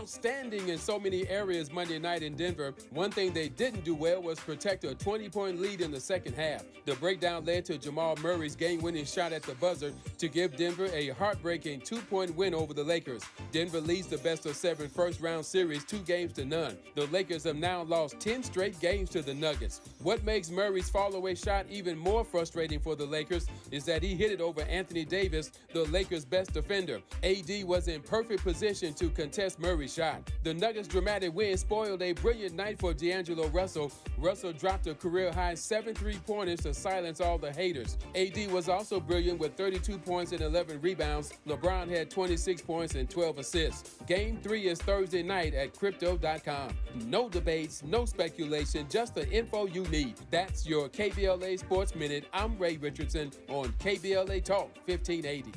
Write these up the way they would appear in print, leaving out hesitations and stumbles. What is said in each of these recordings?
outstanding in so many areas Monday night in Denver. One thing they didn't do well was protect a 20-point lead in the second half. The breakdown led to Jamal Murray's game-winning shot at the buzzer to give Denver a heartbreaking 2-point win over the Lakers. Denver leads the best-of-7 first-round series 2-0. The Lakers have now lost 10 straight games to the Nuggets. What makes Murray's fall-away shot even more frustrating for the Lakers is that he hit it over Anthony Tavis, the Lakers' best defender. AD was in perfect position to contest Murray's shot. The Nuggets' dramatic win spoiled a brilliant night for D'Angelo Russell. Russell dropped a career-high 7 3-pointers to silence all the haters. AD was also brilliant with 32 points and 11 rebounds. LeBron had 26 points and 12 assists. Game 3 is Thursday night at Crypto.com. No debates, no speculation, just the info you need. That's your KBLA Sports Minute. I'm Ray Richardson on KBLA Talk 1580.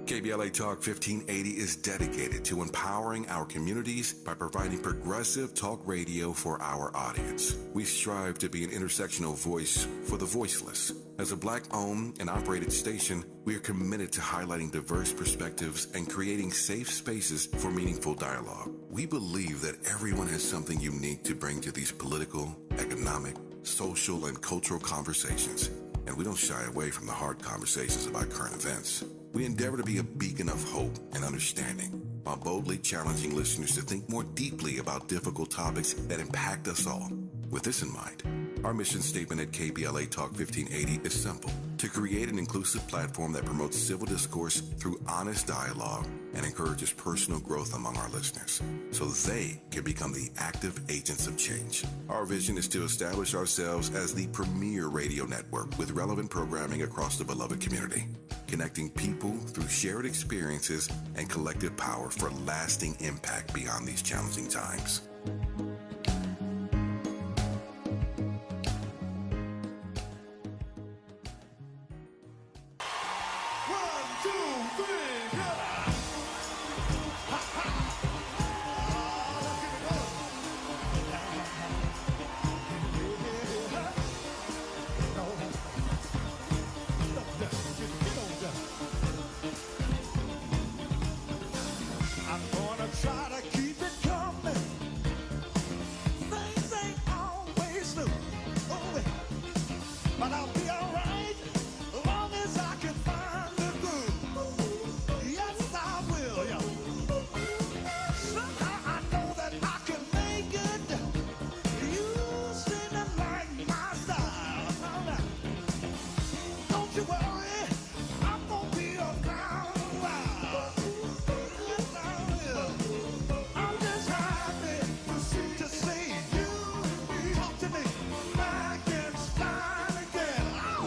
KBLA Talk 1580 is dedicated to empowering our communities by providing progressive talk radio for our audience. We strive to be an intersectional voice for the voiceless. As a Black-owned and operated station, we are committed to highlighting diverse perspectives and creating safe spaces for meaningful dialogue. We believe that everyone has something unique to bring to these political, economic, social, and cultural conversations, and we don't shy away from the hard conversations about current events. We endeavor to be a beacon of hope and understanding while boldly challenging listeners to think more deeply about difficult topics that impact us all. With this in mind, our mission statement at KBLA Talk 1580 is simple: to create an inclusive platform that promotes civil discourse through honest dialogue and encourages personal growth among our listeners so they can become the active agents of change. Our vision is to establish ourselves as the premier radio network with relevant programming across the beloved community, connecting people through shared experiences and collective power for lasting impact beyond these challenging times.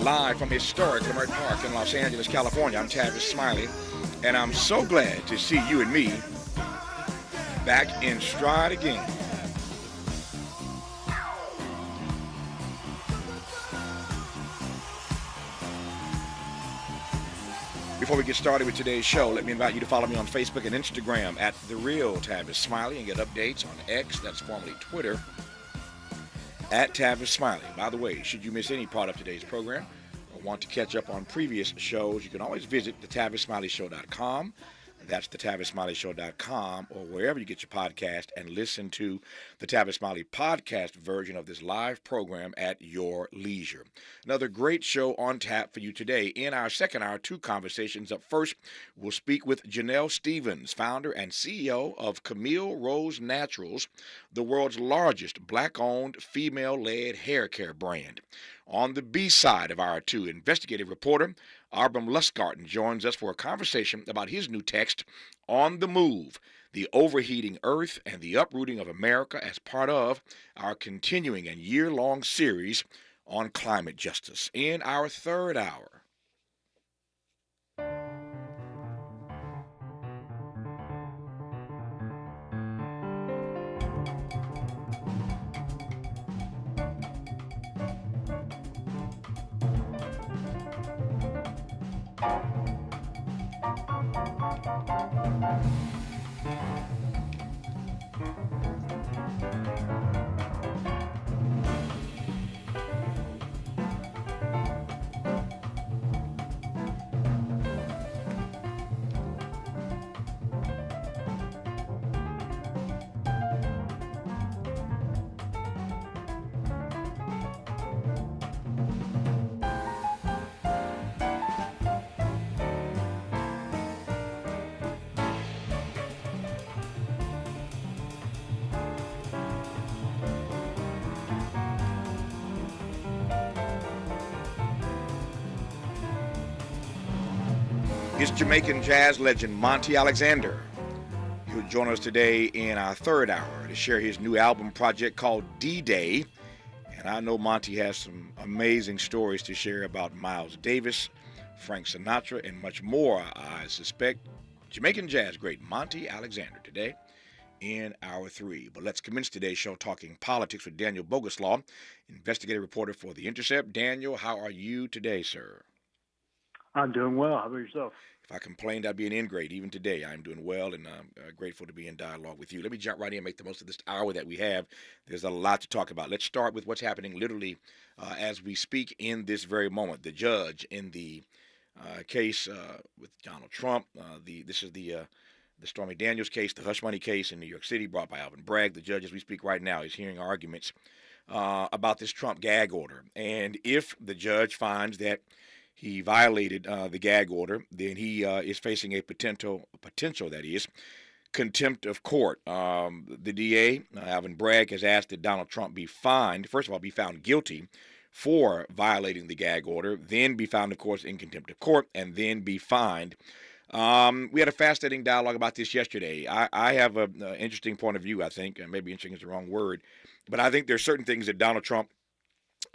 Live from historic Leimert Park in Los Angeles, California, I'm Tavis Smiley, and I'm so glad to see you and me back in stride again. Before we get started with today's show, let me invite you to follow me on Facebook and Instagram at The Real Tavis Smiley and get updates on X, that's formerly Twitter, at Tavis Smiley. By the way, should you miss any part of today's program or want to catch up on previous shows, you can always visit thetavisSmileyShow.com. That's thetavisSmileyShow.com or wherever you get your podcast and listen to the Tavis Smiley podcast version of this live program at your leisure. Another great show on tap for you today. In our second hour, 2 conversations. Up first, we'll speak with Janelle Stevens, founder and CEO of Camille Rose Naturals, the world's largest Black-owned, female-led hair care brand. On the B side of our 2, investigative reporter Arbam Lustgarten joins us for a conversation about his new text, On the Move, the Overheating Earth and the Uprooting of America, as part of our continuing and year-long series on climate justice. In our third hour, is Jamaican jazz legend Monty Alexander. He'll join us today in our third hour to share his new album project called D-Day. And I know Monty has some amazing stories to share about Miles Davis, Frank Sinatra, and much more, I suspect. Jamaican jazz great Monty Alexander today in hour 3. But let's commence today's show talking politics with Daniel Boguslaw, investigative reporter for The Intercept. Daniel, how are you today, sir? I'm doing well. How about yourself? If I complained, I'd be an ingrate. Even today, I'm doing well, and I'm grateful to be in dialogue with you. Let me jump right in and make the most of this hour that we have. There's a lot to talk about. Let's start with what's happening literally as we speak in this very moment. The judge in the case with Donald Trump. This is the Stormy Daniels case, the hush money case in New York City brought by Alvin Bragg. The judge, as we speak right now, is hearing arguments about this Trump gag order. And if the judge finds that he violated the gag order, then he is facing a potential that is, contempt of court. The DA, Alvin Bragg, has asked that Donald Trump be fined, first of all, be found guilty for violating the gag order, then be found, of course, in contempt of court, and then be fined. We had a fascinating dialogue about this yesterday. I have an interesting point of view, I think. Maybe interesting is the wrong word, but I think there's certain things that Donald Trump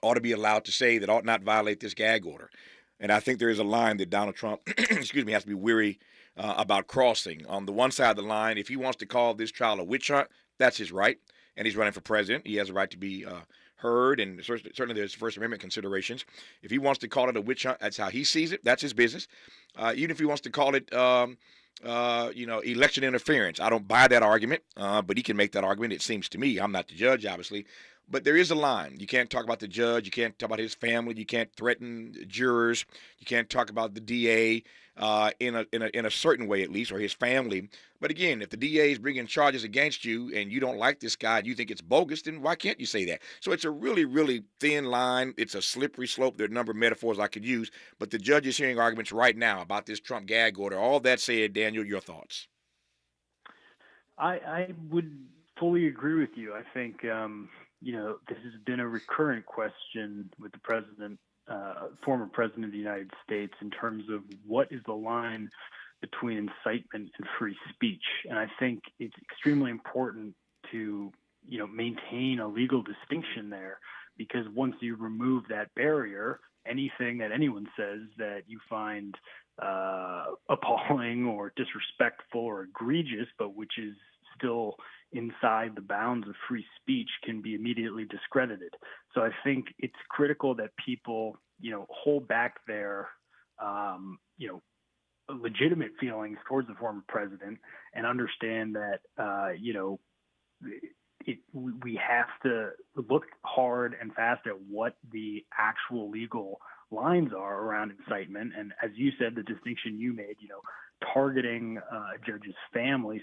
ought to be allowed to say that ought not violate this gag order. And I think there is a line that Donald Trump, has to be wary about crossing. On the one side of the line, if he wants to call this trial a witch hunt, that's his right, and he's running for president. He has a right to be heard, and certainly there's First Amendment considerations. If he wants to call it a witch hunt, that's how he sees it. That's his business. Even if he wants to call it, election interference, I don't buy that argument, but he can make that argument. It seems to me. I'm not the judge, obviously. But there is a line. You can't talk about the judge. You can't talk about his family. You can't threaten jurors. You can't talk about the DA in a certain way, at least, or his family. But again, if the DA is bringing charges against you and you don't like this guy and you think it's bogus, then why can't you say that? So it's a really, really thin line. It's a slippery slope. There are a number of metaphors I could use. But the judge is hearing arguments right now about this Trump gag order. All that said, Daniel, your thoughts? I would fully agree with you. I think this has been a recurrent question with the president, former president of the United States, in terms of what is the line between incitement and free speech. And I think it's extremely important to, maintain a legal distinction there, because once you remove that barrier, anything that anyone says that you find appalling or disrespectful or egregious, but which is still inside the bounds of free speech, can be immediately discredited. So I think it's critical that people, hold back their, legitimate feelings towards the former president and understand that, we have to look hard and fast at what the actual legal lines are around incitement. And as you said, the distinction you made, targeting a judge's family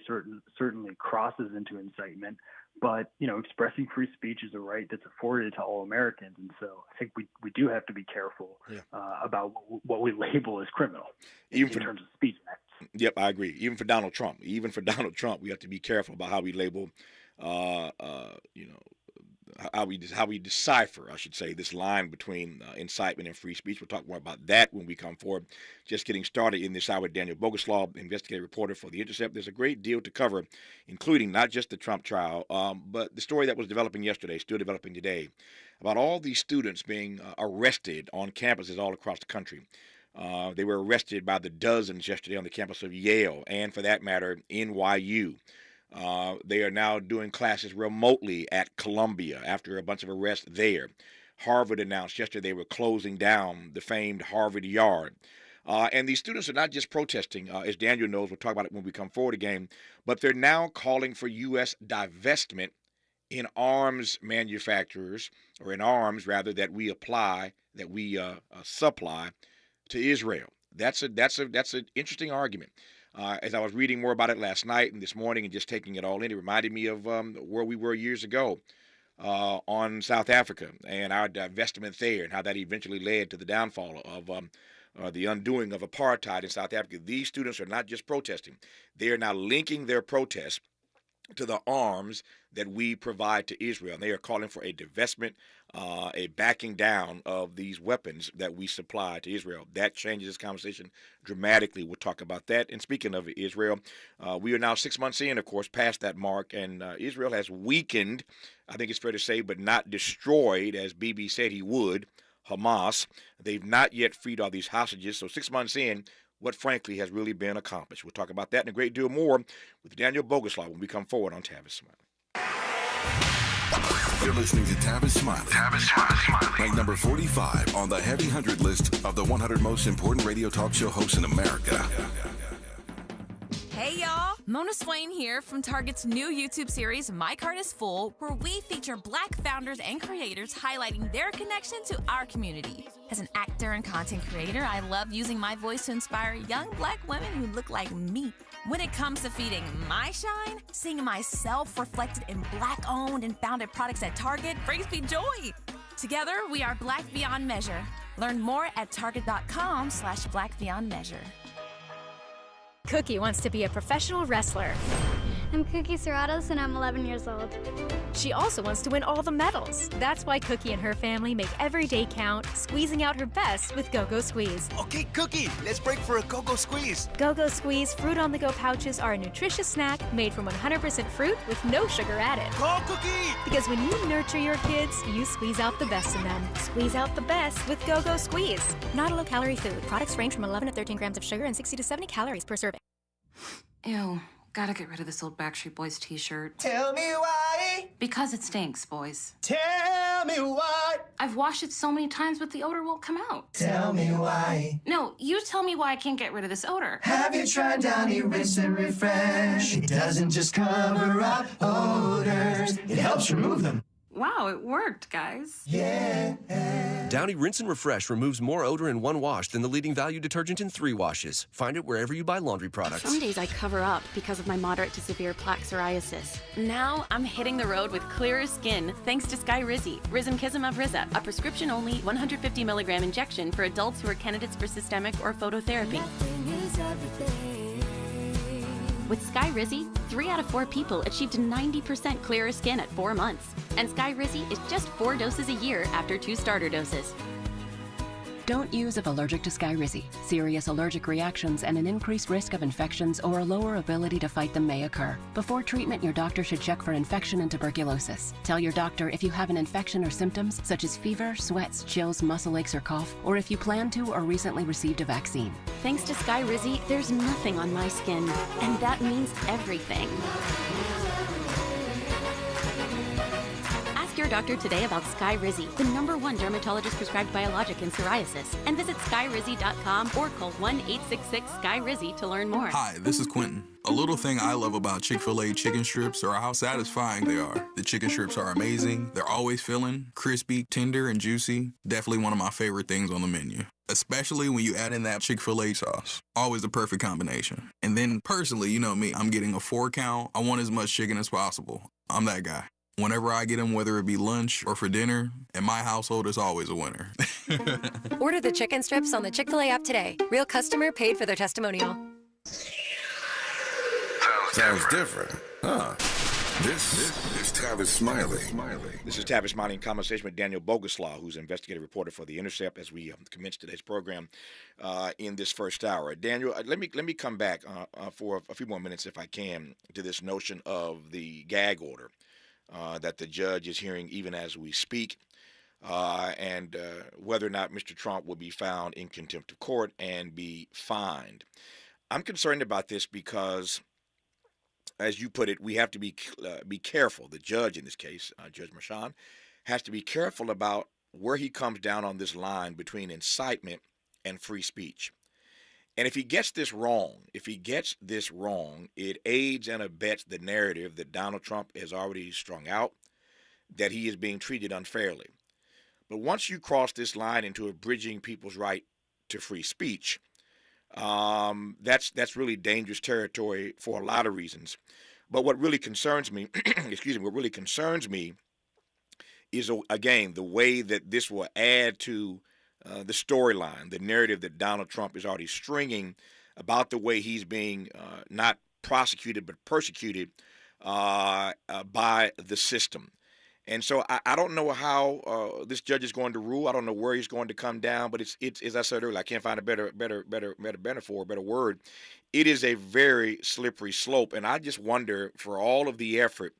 certainly crosses into incitement, but expressing free speech is a right that's afforded to all Americans, and so I think we do have to be careful about what we label as criminal in terms of speech acts. Yep, I agree. Even for Donald Trump, we have to be careful about how we label, how we decipher, I should say, this line between incitement and free speech. We'll talk more about that when we come forward. Just getting started in this hour with Daniel Boguslaw, investigative reporter for The Intercept. There's a great deal to cover, including not just the Trump trial, but the story that was developing yesterday, still developing today, about all these students being arrested on campuses all across the country. They were arrested by the dozens yesterday on the campus of Yale and, for that matter, NYU. They are now doing classes remotely at Columbia after a bunch of arrests there. Harvard announced yesterday they were closing down the famed Harvard Yard. And these students are not just protesting, as Daniel knows, we'll talk about it when we come forward again, but they're now calling for U.S. divestment in arms manufacturers, or in arms, rather, that we supply to Israel. That's an interesting argument. As I was reading more about it last night and this morning and just taking it all in, it reminded me of where we were years ago on South Africa and our divestment there, and how that eventually led to the downfall of the undoing of apartheid in South Africa. These students are not just protesting. They are now linking their protests to the arms that we provide to Israel. And they are calling for a divestment, a backing down of these weapons that we supply to Israel. That changes this conversation dramatically. We'll talk about that. And speaking of Israel, we are now 6 months in, of course, past that mark, and Israel has weakened, I think it's fair to say, but not destroyed, as Bibi said he would, Hamas. They've not yet freed all these hostages. So 6 months in, what frankly has really been accomplished. We'll talk about that and a great deal more with Daniel Boguslaw when we come forward on Tavis Smiley. You're listening to Tavis Smiley. Tavis Smiley. Ranked number 45 on the Heavy 100 list of the 100 most important radio talk show hosts in America. Hey y'all, Mona Swain here from Target's new YouTube series, My Cart is Full, where we feature Black founders and creators highlighting their connection to our community. As an actor and content creator, I love using my voice to inspire young Black women who look like me. When it comes to feeding my shine, seeing myself reflected in Black-owned and founded products at Target brings me joy. Together, we are Black Beyond Measure. Learn more at target.com/Black Beyond Measure. Cookie wants to be a professional wrestler. I'm Cookie Serratos, and I'm 11 years old. She also wants to win all the medals. That's why Cookie and her family make every day count, squeezing out her best with Go-Go Squeeze. Okay, Cookie, let's break for a Go-Go Squeeze. Go-Go Squeeze fruit-on-the-go pouches are a nutritious snack made from 100% fruit with no sugar added. Go, Cookie! Because when you nurture your kids, you squeeze out the best in them. Squeeze out the best with Go-Go Squeeze. Not a low-calorie food. Products range from 11 to 13 grams of sugar and 60 to 70 calories per serving. Ew, gotta get rid of this old Backstreet Boys t-shirt. Tell me why. Because it stinks, boys. Tell me why. I've washed it so many times, but the odor won't come out. Tell me why. No, you tell me why I can't get rid of this odor. Have you tried Downy Rinse and Refresh? It doesn't just cover up odors, it helps remove them. Wow, it worked, guys. Yeah. Downy Rinse and Refresh removes more odor in one wash than the leading value detergent in 3 washes. Find it wherever you buy laundry products. Some days I cover up because of my moderate to severe plaque psoriasis. Now I'm hitting the road with clearer skin thanks to Skyrizi, Risankizumab Riza, a prescription-only 150 milligram injection for adults who are candidates for systemic or phototherapy. With Skyrizi, 3 out of 4 people achieved 90% clearer skin at 4 months. And Skyrizi is just 4 doses a year after 2 starter doses. Don't use if allergic to Skyrizi. Serious allergic reactions and an increased risk of infections or a lower ability to fight them may occur. Before treatment, your doctor should check for infection and tuberculosis. Tell your doctor if you have an infection or symptoms such as fever, sweats, chills, muscle aches, or cough, or if you plan to or recently received a vaccine. Thanks to Skyrizi, there's nothing on my skin, and that means everything. Ask your doctor today about Skyrizi, the #1 dermatologist prescribed biologic in psoriasis, and visit skyrizi.com or call 1-866-SKY-RIZZI to learn more. Hi, this is Quentin. A little thing I love about Chick-fil-A chicken strips are how satisfying they are. The chicken strips are amazing. They're always filling, crispy, tender, and juicy. Definitely one of my favorite things on the menu. Especially when you add in that Chick-fil-A sauce. Always the perfect combination. And then personally, you know me, I'm getting a 4 count. I want as much chicken as possible. I'm that guy. Whenever I get them, whether it be lunch or for dinner, in my household, it's always a winner. Order the chicken strips on the Chick-fil-A app today. Real customer paid for their testimonial. Sounds different, huh? This is Tavis Smiley. This is Tavis Smiley in conversation with Daniel Boguslaw, who's an investigative reporter for the Intercept, as we commence today's program in this first hour. Daniel, let me come back for a few more minutes, if I can, to this notion of the gag order that the judge is hearing even as we speak, and whether or not Mr. Trump will be found in contempt of court and be fined. I'm concerned about this because, as you put it, we have to be careful. The judge in this case, Judge Merchan, has to be careful about where he comes down on this line between incitement and free speech. And if he gets this wrong, it aids and abets the narrative that Donald Trump has already strung out, that he is being treated unfairly. But once you cross this line into abridging people's right to free speech, that's really dangerous territory for a lot of reasons. But what really concerns me, is, again, the way that this will add to the storyline, the narrative that Donald Trump is already stringing about the way he's being not prosecuted but persecuted by the system. And so I don't know how this judge is going to rule. I don't know where he's going to come down, but it's as I said earlier, I can't find a better metaphor, better word. It is a very slippery slope, and I just wonder, for all of the effort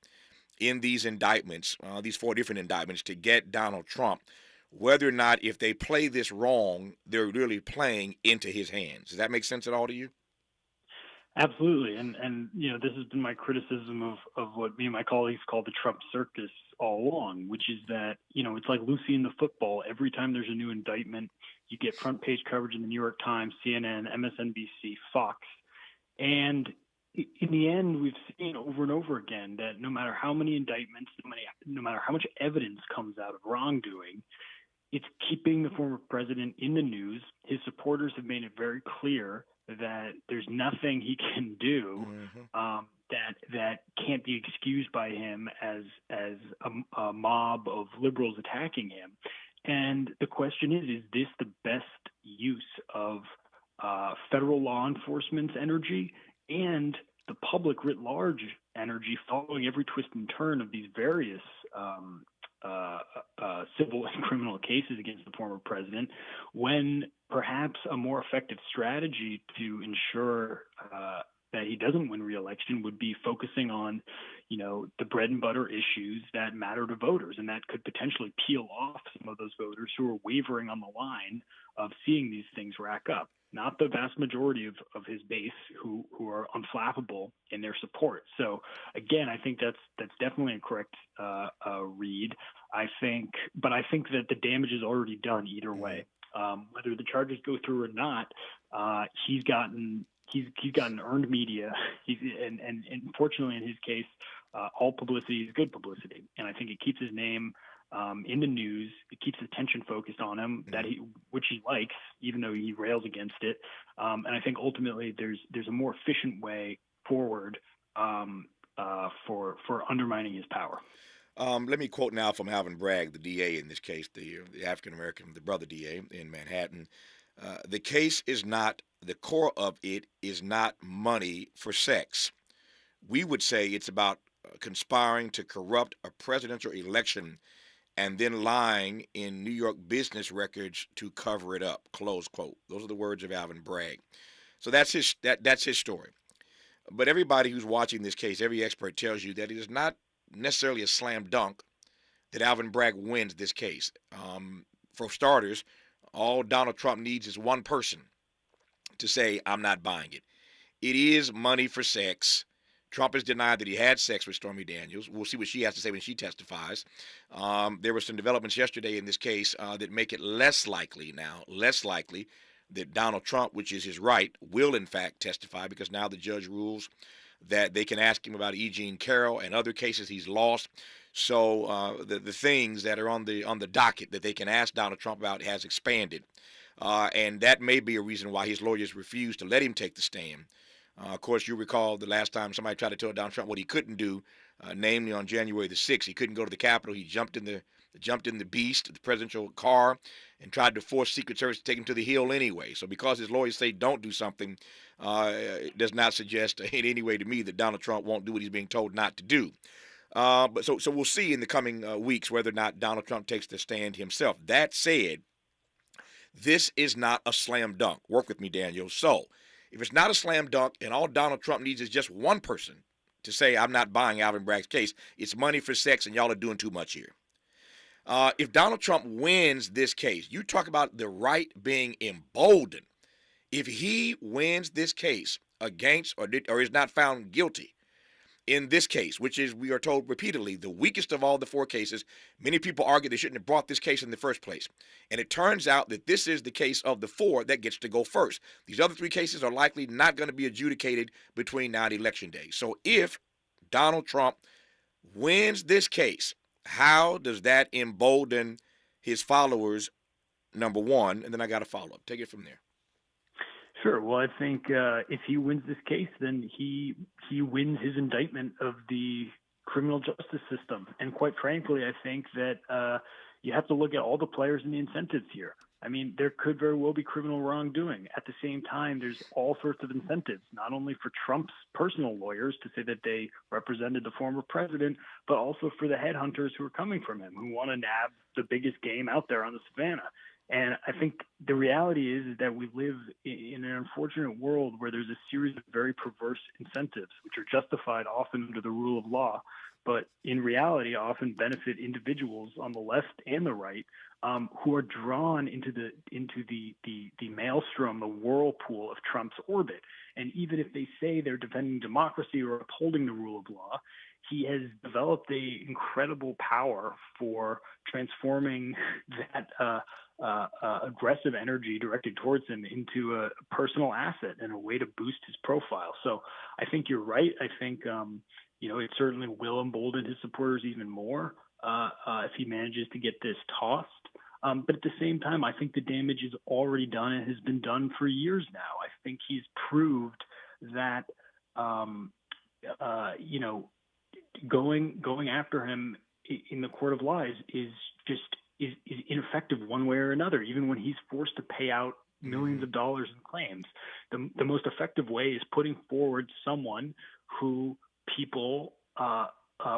in these indictments, these 4 different indictments, to get Donald Trump, whether or not, if they play this wrong, they're really playing into his hands. Does that make sense at all to you? Absolutely. And this has been my criticism of what me and my colleagues call the Trump circus all along, which is that, it's like Lucy in the football. Every time there's a new indictment, you get front page coverage in the New York Times, CNN, MSNBC, Fox. And in the end, we've seen over and over again that no matter how many indictments, no matter how much evidence comes out of wrongdoing, it's keeping the former president in the news. His supporters have made it very clear that there's nothing he can do that can't be excused by him as a mob of liberals attacking him. And the question is this the best use of federal law enforcement's energy and the public writ large energy following every twist and turn of these various civil and criminal cases against the former president, when perhaps a more effective strategy to ensure that he doesn't win re-election would be focusing on, the bread and butter issues that matter to voters, and that could potentially peel off some of those voters who are wavering on the line of seeing these things rack up. Not the vast majority of his base who are unflappable in their support. So again, I think that's definitely a correct read. I think that the damage is already done either way. Whether the charges go through or not, he's gotten earned media. And fortunately in his case, all publicity is good publicity, and I think it keeps his name in the news. It keeps attention focused on him, which he likes, even though he rails against it. And I think ultimately there's a more efficient way forward for undermining his power. Let me quote now from Alvin Bragg, the DA in this case, the African American, the brother DA in Manhattan. The case is not, the core of it is not money for sex. We would say it's about conspiring to corrupt a presidential election and then lying in New York business records to cover it up, close quote. Those are the words of Alvin Bragg. So that's his story. But everybody who's watching this case, every expert tells you that it is not necessarily a slam dunk that Alvin Bragg wins this case. For starters, all Donald Trump needs is one person to say, I'm not buying it. It is money for sex. Trump has denied that he had sex with Stormy Daniels. We'll see what she has to say when she testifies. There were some developments yesterday in this case that make it less likely that Donald Trump, which is his right, will in fact testify, because now the judge rules that they can ask him about E. Jean Carroll and other cases he's lost. So the things that are on the docket that they can ask Donald Trump about has expanded. And that may be a reason why his lawyers refused to let him take the stand. Of course, you recall the last time somebody tried to tell Donald Trump what he couldn't do, namely on January the 6th. He couldn't go to the Capitol. He jumped in the beast, the presidential car, and tried to force Secret Service to take him to the Hill anyway. So because his lawyers say don't do something, it does not suggest in any way to me that Donald Trump won't do what he's being told not to do. But so we'll see in the coming weeks whether or not Donald Trump takes the stand himself. That said, this is not a slam dunk. Work with me, Daniel. So if it's not a slam dunk and all Donald Trump needs is just one person to say, I'm not buying Alvin Bragg's case, it's money for sex and y'all are doing too much here. If Donald Trump wins this case, you talk about the right being emboldened. If he wins this case against or is not found guilty in this case, which is, we are told repeatedly, the weakest of all the 4 cases, many people argue they shouldn't have brought this case in the first place. And it turns out that this is the case of the 4 that gets to go first. These other 3 cases are likely not going to be adjudicated between now and Election Day. So if Donald Trump wins this case, how does that embolden his followers, number one? And then I got a follow-up. Take it from there. Sure. Well, I think if he wins this case, then he wins his indictment of the criminal justice system. And quite frankly, I think that you have to look at all the players and the incentives here. I mean, there could very well be criminal wrongdoing. At the same time, there's all sorts of incentives, not only for Trump's personal lawyers to say that they represented the former president, but also for the headhunters who are coming from him, who want to nab the biggest game out there on the savannah. And I think the reality is that we live in an unfortunate world where there's a series of very perverse incentives, which are justified often under the rule of law, but in reality often benefit individuals on the left and the right, who are drawn into the maelstrom, the whirlpool of Trump's orbit. And even if they say they're defending democracy or upholding the rule of law, he has developed a incredible power for transforming that aggressive energy directed towards him into a personal asset and a way to boost his profile. So I think you're right. I think it certainly will embolden his supporters even more if he manages to get this tossed. But at the same time, I think the damage is already done and has been done for years now. I think he's proved that, going after him in the court of law is ineffective one way or another, even when he's forced to pay out millions of dollars in claims. The most effective way is putting forward someone who people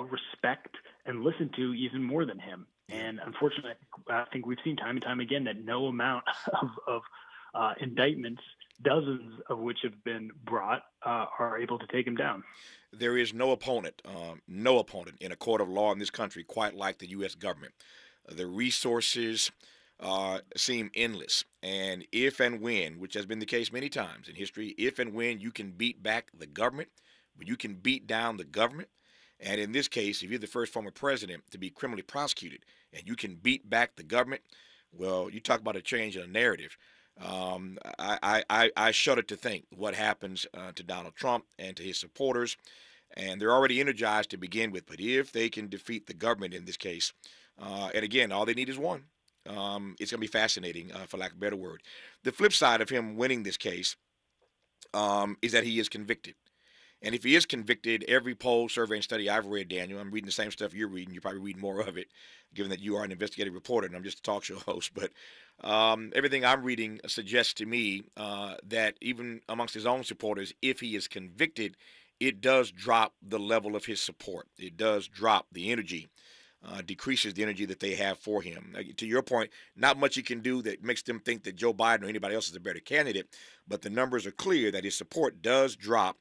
respect and listen to even more than him. And unfortunately, I think we've seen time and time again that no amount of indictments, dozens of which have been brought, are able to take him down. There is no opponent in a court of law in this country quite like the U.S. government. The resources seem endless. And if and when, which has been the case many times in history, if and when you can beat back the government, when you can beat down the government, and in this case, if you're the first former president to be criminally prosecuted and you can beat back the government, well, you talk about a change in a narrative. I shudder to think what happens to Donald Trump and to his supporters, and they're already energized to begin with. But if they can defeat the government in this case, and again, all they need is one, it's going to be fascinating, for lack of a better word. The flip side of him winning this case is that he is convicted. And if he is convicted, every poll, survey, and study I've read, Daniel, I'm reading the same stuff you're reading. You're probably reading more of it, given that you are an investigative reporter and I'm just a talk show host. But everything I'm reading suggests to me that even amongst his own supporters, if he is convicted, it does drop the level of his support. It does drop the energy, decreases the energy that they have for him. To your point, not much he can do that makes them think that Joe Biden or anybody else is a better candidate, but the numbers are clear that his support does drop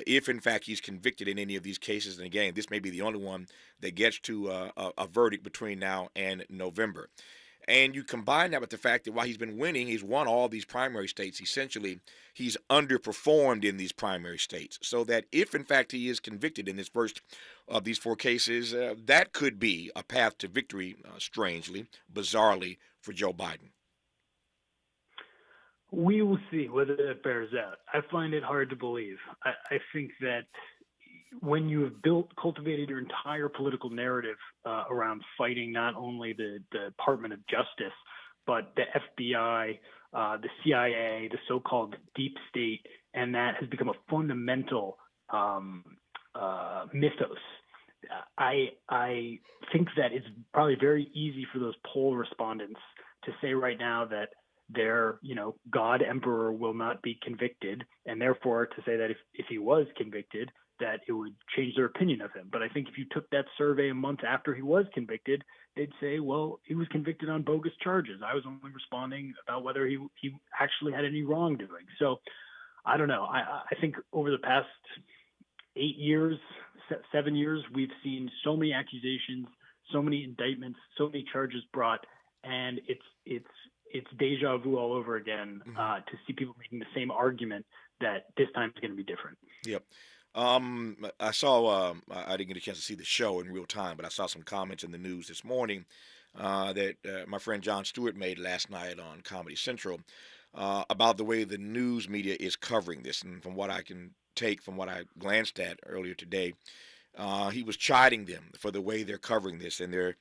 if, in fact, he's convicted in any of these cases. And again, this may be the only one that gets to a verdict between now and November. And you combine that with the fact that while he's been winning, he's won all these primary states. Essentially, he's underperformed in these primary states. So that if, in fact, he is convicted in this first of these four cases, that could be a path to victory, strangely, bizarrely, for Joe Biden. We will see whether that bears out. I find it hard to believe. I think that when you have cultivated your entire political narrative around fighting not only the Department of Justice, but the FBI, the CIA, the so-called deep state, and that has become a fundamental mythos. I think that it's probably very easy for those poll respondents to say right now that their, God emperor will not be convicted, and therefore to say that if he was convicted, that it would change their opinion of him. But I think if you took that survey a month after he was convicted, they'd say, well, he was convicted on bogus charges. I was only responding about whether he actually had any wrongdoing. So I don't know. I think over the past 8 years, 7 years, we've seen so many accusations, so many indictments, so many charges brought, and it's deja vu all over again to see people making the same argument that this time is going to be different. Yep. I saw, I didn't get a chance to see the show in real time, but I saw some comments in the news this morning that my friend Jon Stewart made last night on Comedy Central about the way the news media is covering this. And from what I can take from what I glanced at earlier today, he was chiding them for the way they're covering this. And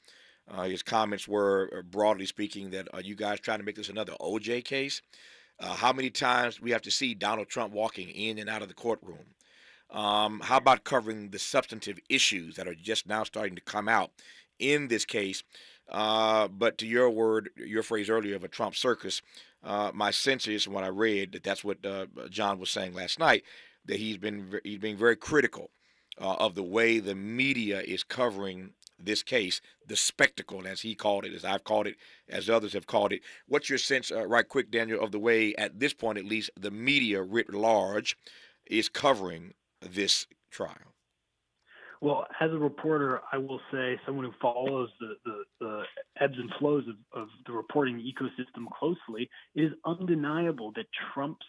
his comments were, broadly speaking, that are you guys trying to make this another OJ case? How many times we have to see Donald Trump walking in and out of the courtroom? How about covering the substantive issues that are just now starting to come out in this case But to your phrase earlier of a Trump circus, my sense is from what I read that's what John was saying last night, that he's being very critical of the way the media is covering this case, the spectacle, as he called it, as I've called it, as others have called it. What's your sense, right quick, Daniel, of the way, at this point at least, the media writ large is covering this trial? Well, as a reporter, I will say, someone who follows the ebbs and flows of the reporting ecosystem closely, it is undeniable that Trump's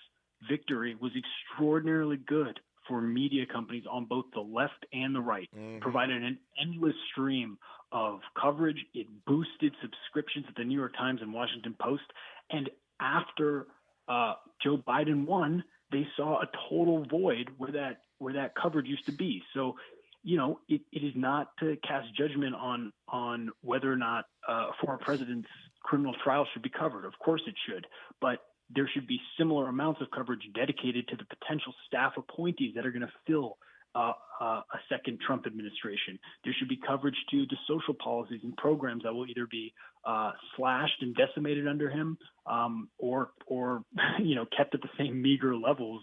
victory was extraordinarily good for media companies on both the left and the right, provided an endless stream of coverage. It boosted subscriptions at the New York Times and Washington Post. And after Joe Biden won, they saw a total void where that coverage used to be. So, it is not to cast judgment on whether or not a former president's criminal trial should be covered. Of course it should, but there should be similar amounts of coverage dedicated to the potential staff appointees that are going to fill a second Trump administration. There should be coverage to the social policies and programs that will either be slashed and decimated under him, or kept at the same meager levels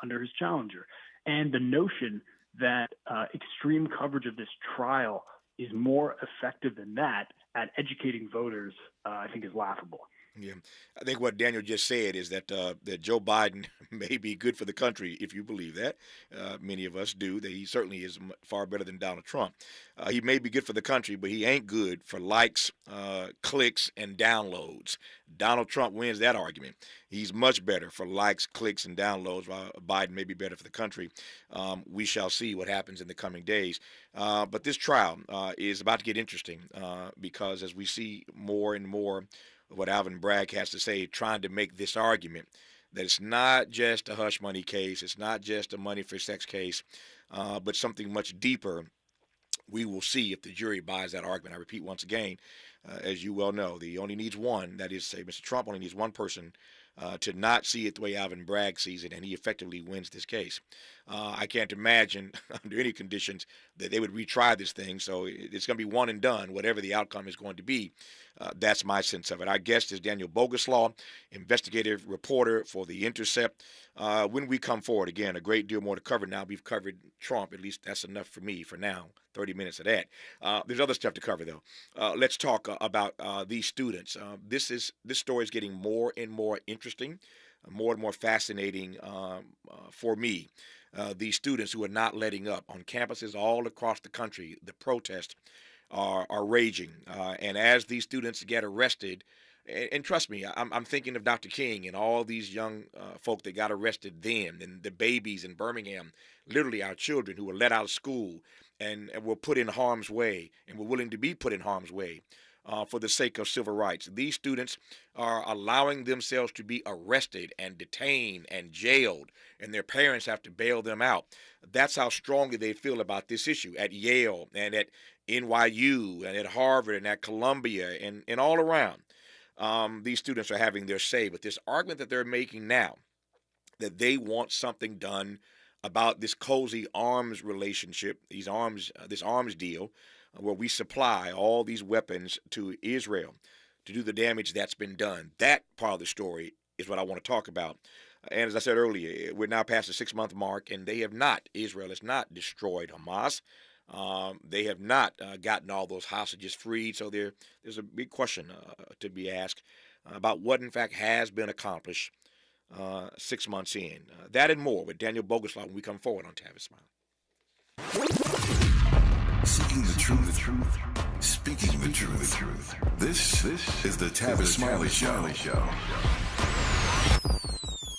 under his challenger. And the notion that extreme coverage of this trial is more effective than that at educating voters, I think, is laughable. Yeah, I think what Daniel just said is that that Joe Biden may be good for the country, if you believe that. Many of us do. That he certainly is far better than Donald Trump. He may be good for the country, but he ain't good for likes, clicks, and downloads. Donald Trump wins that argument. He's much better for likes, clicks, and downloads, while Biden may be better for the country. We shall see what happens in the coming days. But this trial is about to get interesting because as we see more and more what Alvin Bragg has to say, trying to make this argument that it's not just a hush money case, it's not just a money for sex case, but something much deeper. We will see if the jury buys that argument. I repeat once again, as you well know, he only needs one, that is, say, Mr. Trump only needs one person to not see it the way Alvin Bragg sees it, and he effectively wins this case. I can't imagine under any conditions that they would retry this thing, so it's going to be one and done, whatever the outcome is going to be. That's my sense of it. Our guest is Daniel Boguslaw, investigative reporter for The Intercept. When we come forward, again, a great deal more to cover now. We've covered Trump. At least that's enough for me for now, 30 minutes of that. There's other stuff to cover, though. Let's talk about these students. This story is getting more and more interesting, more and more fascinating for me. These students who are not letting up on campuses all across the country, the protests are raging. And as these students get arrested, and trust me, I'm thinking of Dr. King and all these young folk that got arrested then, and the babies in Birmingham, literally our children who were let out of school and were put in harm's way and were willing to be put in harm's way for the sake of civil rights. These students are allowing themselves to be arrested and detained and jailed, and their parents have to bail them out. That's how strongly they feel about this issue at Yale and at NYU and at Harvard and at Columbia and all around. These students are having their say, but this argument that they're making now, that they want something done about this cozy arms relationship, this arms deal, where we supply all these weapons to Israel to do the damage that's been done. That part of the story is what I want to talk about. And as I said earlier, we're now past the 6-month mark, and Israel has not destroyed Hamas. They have not gotten all those hostages freed, so there's a big question to be asked about what, in fact, has been accomplished 6 months in. That and more with Daniel Boguslaw when we come forward on Tavis Smiley. Seeking the truth, speaking the truth. This is the Tavis Smiley Show.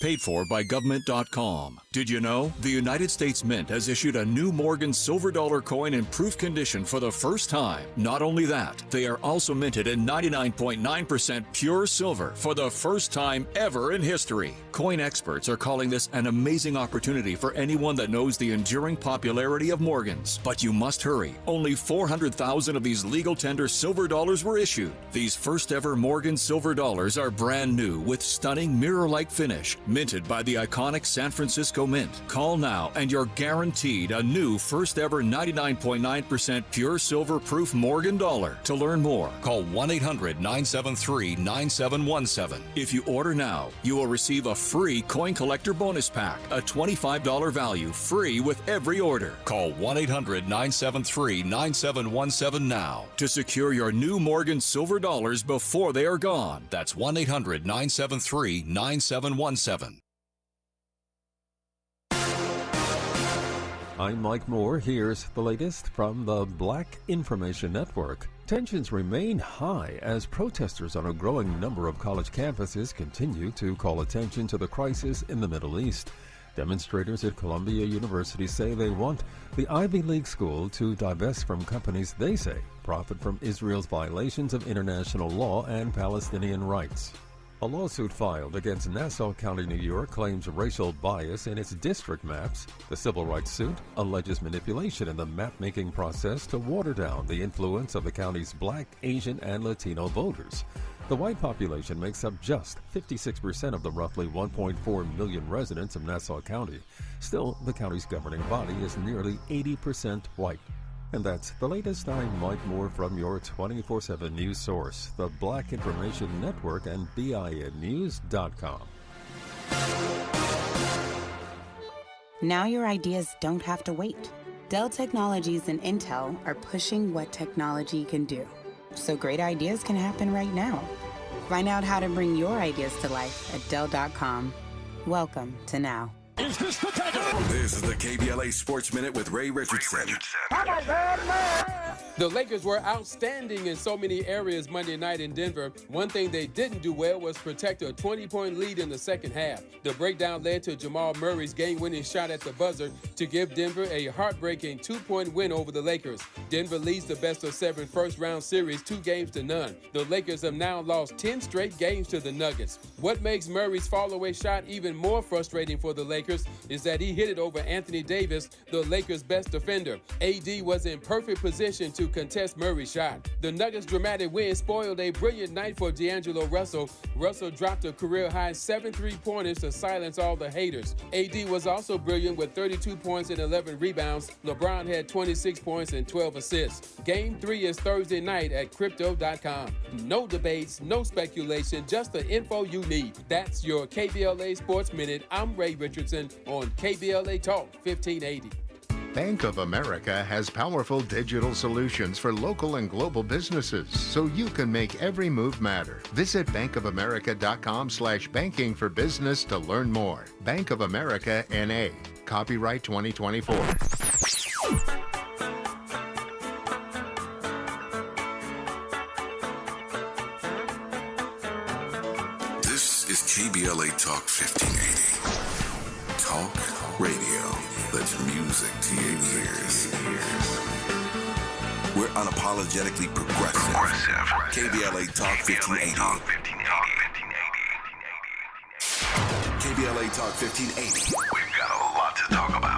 Paid for by government.com. Did you know? The United States Mint has issued a new Morgan silver dollar coin in proof condition for the first time. Not only that, they are also minted in 99.9% pure silver for the first time ever in history. Coin experts are calling this an amazing opportunity for anyone that knows the enduring popularity of Morgans. But you must hurry. Only 400,000 of these legal tender silver dollars were issued. These first ever Morgan silver dollars are brand new with stunning mirror-like finish, minted by the iconic San Francisco Geico Mint. Call now and you're guaranteed a new first ever 99.9% pure silver proof Morgan dollar. To learn more, call 1-800-973-9717. If you order now, you will receive a free coin collector bonus pack, a $25 value, free with every order. Call 1-800-973-9717 now to secure your new Morgan silver dollars before they are gone. That's 1-800-973-9717. I'm Mike Moore. Here's the latest from the Black Information Network. Tensions remain high as protesters on a growing number of college campuses continue to call attention to the crisis in the Middle East. Demonstrators at Columbia University say they want the Ivy League school to divest from companies they say profit from Israel's violations of international law and Palestinian rights. A lawsuit filed against Nassau County, New York, claims racial bias in its district maps. The civil rights suit alleges manipulation in the map-making process to water down the influence of the county's Black, Asian, and Latino voters. The white population makes up just 56% of the roughly 1.4 million residents of Nassau County. Still, the county's governing body is nearly 80% white. And that's the latest. I'm Mike Moore from your 24/7 news source, the Black Information Network and BINnews.com. Now your ideas don't have to wait. Dell Technologies and Intel are pushing what technology can do, so great ideas can happen right now. Find out how to bring your ideas to life at Dell.com. Welcome to now. Is this the takeover? This is the KBLA Sports Minute with Ray Richardson. The Lakers were outstanding in so many areas Monday night in Denver. One thing they didn't do well was protect a 20-point lead in the second half. The breakdown led to Jamal Murray's game-winning shot at the buzzer to give Denver a heartbreaking 2-point win over the Lakers. Denver leads the best-of-7 first-round series 2-0. The Lakers have now lost 10 straight games to the Nuggets. What makes Murray's fall-away shot even more frustrating for the Lakers is that he hit it over Anthony Tavis, the Lakers' best defender. AD was in perfect position to contest Murray's shot. The Nuggets' dramatic win spoiled a brilliant night for D'Angelo Russell. Russell dropped a career-high 7 3-pointers to silence all the haters. AD was also brilliant with 32 points and 11 rebounds. LeBron had 26 points and 12 assists. Game 3 is Thursday night at Crypto.com. No debates, no speculation, just the info you need. That's your KBLA Sports Minute. I'm Ray Richardson on KBLA Talk 1580. Bank of America has powerful digital solutions for local and global businesses, so you can make every move matter. Visit bankofamerica.com/banking for business to learn more. Bank of America N.A. Copyright 2024. This is KBLA Talk 1580. Talk radio. That's music to your ears. We're unapologetically progressive. KBLA Talk 1580. KBLA Talk 1580. We've got a lot to talk about.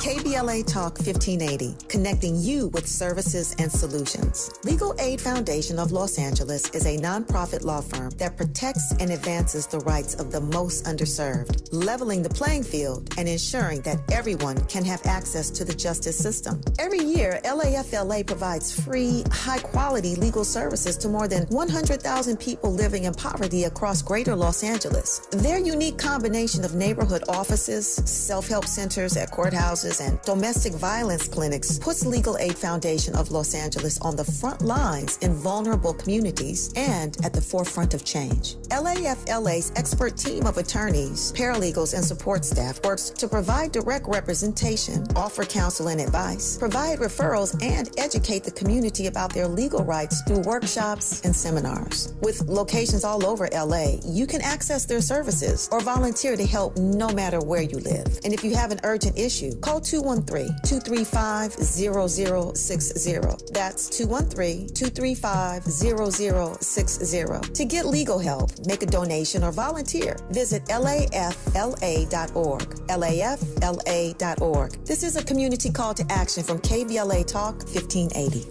KBLA Talk 1580, connecting you with services and solutions. Legal Aid Foundation of Los Angeles is a nonprofit law firm that protects and advances the rights of the most underserved, leveling the playing field and ensuring that everyone can have access to the justice system. Every year, LAFLA provides free, high-quality legal services to more than 100,000 people living in poverty across greater Los Angeles. Their unique combination of neighborhood offices, self-help centers at courthouses, and domestic violence clinics puts Legal Aid Foundation of Los Angeles on the front lines in vulnerable communities and at the forefront of change. LAFLA's expert team of attorneys, paralegals, and support staff works to provide direct representation, offer counsel and advice, provide referrals, and educate the community about their legal rights through workshops and seminars. With locations all over LA, you can access their services or volunteer to help no matter where you live. And if you have an urgent issue, call 213-235-0060. That's 213-235-0060. To get legal help, make a donation, or volunteer, visit LAFLA.org. LAFLA.org. This is a community call to action from KBLA Talk 1580.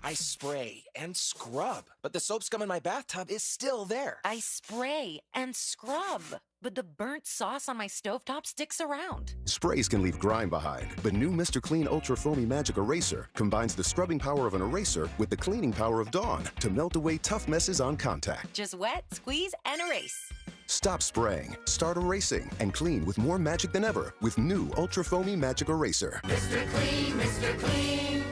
I spray and scrub, but the soap scum in my bathtub is still there. I spray and scrub, but the burnt sauce on my stovetop sticks around. Sprays can leave grime behind, but new Mr. Clean Ultra Foamy Magic Eraser combines the scrubbing power of an eraser with the cleaning power of Dawn to melt away tough messes on contact. Just wet, squeeze, and erase. Stop spraying, start erasing, and clean with more magic than ever with new Ultra Foamy Magic Eraser. Mr. Clean, Mr. Clean.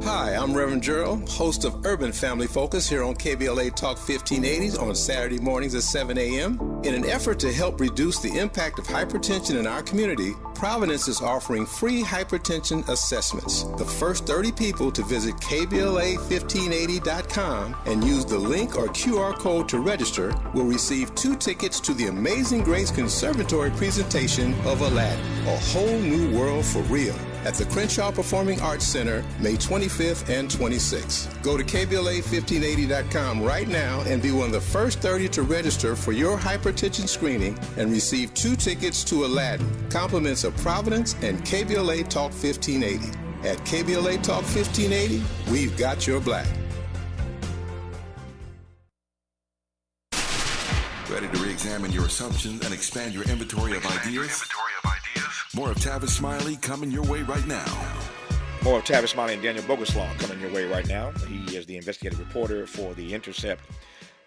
Hi, I'm Reverend Gerald, host of Urban Family Focus here on KBLA Talk 1580 on Saturday mornings at 7 a.m. In an effort to help reduce the impact of hypertension in our community, Providence is offering free hypertension assessments. The first 30 people to visit KBLA1580.com and use the link or QR code to register will receive 2 tickets to the Amazing Grace Conservatory presentation of Aladdin, A Whole New World for Real, at the Crenshaw Performing Arts Center, May 25th and 26th. Go to KBLA1580.com right now and be one of the first 30 to register for your hypertension screening and receive 2 tickets to Aladdin, compliments of Providence and KBLA Talk 1580. At KBLA Talk 1580, we've got your black. Ready to re-examine your assumptions and expand your inventory of ideas? More of Tavis Smiley coming your way right now. More of Tavis Smiley and Daniel Boguslaw coming your way right now. He is the investigative reporter for the Intercept,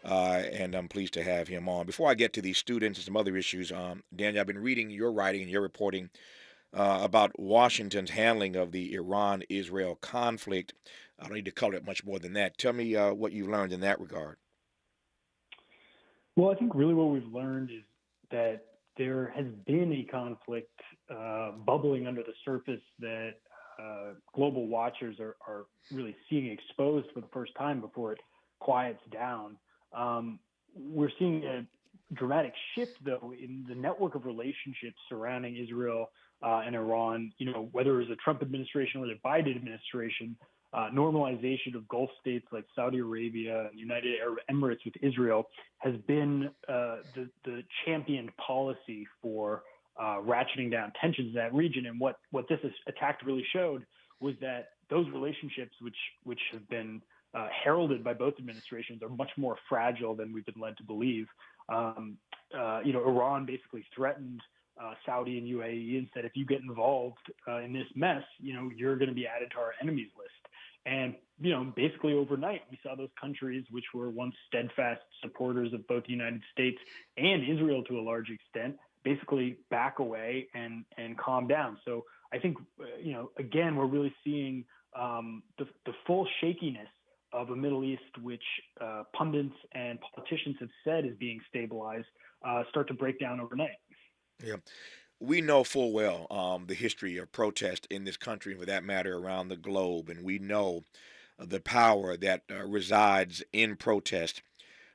and I'm pleased to have him on. Before I get to these students and some other issues, Daniel, I've been reading your writing and your reporting about Washington's handling of the Iran-Israel conflict. I don't need to color it much more than that. Tell me what you've learned in that regard. Well, I think really what we've learned is that there has been a conflict bubbling under the surface that global watchers are really seeing exposed for the first time before it quiets down. We're seeing a dramatic shift, though, in the network of relationships surrounding Israel and Iran. You know, whether it was the Trump administration or the Biden administration, normalization of Gulf states like Saudi Arabia and United Arab Emirates with Israel has been the championed policy for ratcheting down tensions in that region. And what this attack really showed was that those relationships, which have been heralded by both administrations, are much more fragile than we've been led to believe. Iran basically threatened Saudi and UAE and said, if you get involved in this mess, you're going to be added to our enemies list. And, basically overnight, we saw those countries, which were once steadfast supporters of both the United States and Israel to a large extent, basically back away and calm down. So I think, again, we're really seeing the full shakiness of a Middle East, which pundits and politicians have said is being stabilized, start to break down overnight. Yeah. We know full well the history of protest in this country, and for that matter, around the globe. And we know the power that resides in protest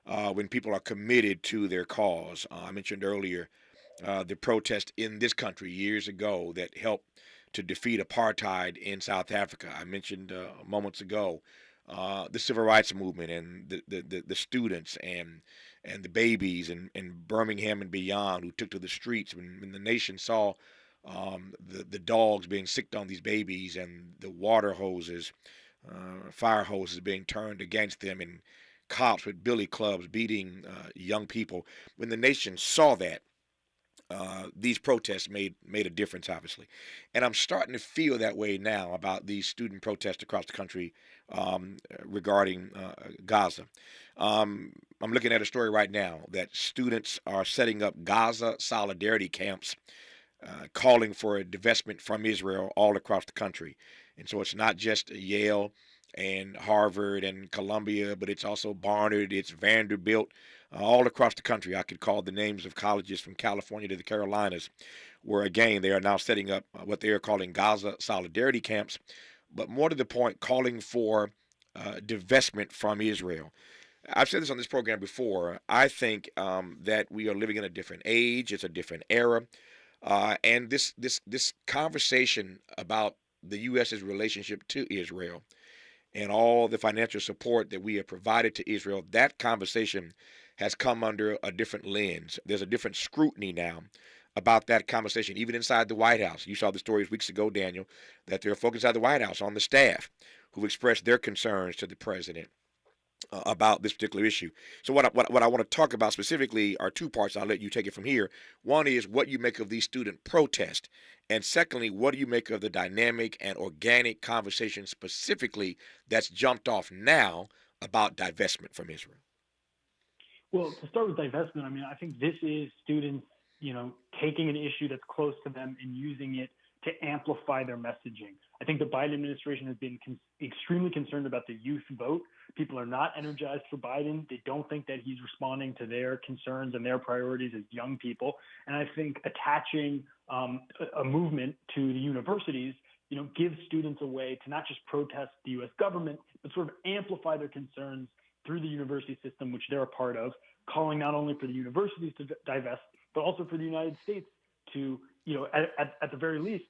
when people are committed to their cause. I mentioned earlier the protest in this country years ago that helped to defeat apartheid in South Africa. I mentioned moments ago the civil rights movement and the students and the babies in Birmingham and beyond who took to the streets when the nation saw the dogs being sicked on these babies and the water hoses, fire hoses being turned against them, and cops with billy clubs beating young people. When the nation saw that, these protests made a difference, obviously. And I'm starting to feel that way now about these student protests across the country regarding Gaza. I'm looking at a story right now that students are setting up Gaza solidarity camps, calling for a divestment from Israel all across the country. And so it's not just Yale and Harvard and Columbia, but it's also Barnard, it's Vanderbilt, all across the country. I could call the names of colleges from California to the Carolinas, where again they are now setting up what they are calling Gaza solidarity camps, but more to the point, calling for divestment from Israel. I've said this on this program before. I think that we are living in a different age. It's a different era, and this conversation about the U.S.'s relationship to Israel and all the financial support that we have provided to Israel, that conversation has come under a different lens. There's a different scrutiny now about that conversation, even inside the White House. You saw the stories weeks ago, Daniel, that there are folks inside the White House on the staff who've expressed their concerns to the president about this particular issue. So what I want to talk about specifically are two parts. I'll let you take it from here. One is what you make of these student protests, and secondly, what do you make of the dynamic and organic conversation specifically that's jumped off now about divestment from Israel? Well, to start with divestment, I mean, I think this is students, taking an issue that's close to them and using it to amplify their messaging. I think the Biden administration has been extremely concerned about the youth vote. People are not energized for Biden. They don't think that he's responding to their concerns and their priorities as young people. And I think attaching a movement to the universities, gives students a way to not just protest the U.S. government, but sort of amplify their concerns through the university system, which they're a part of, calling not only for the universities to divest, but also for the United States to, at the very least,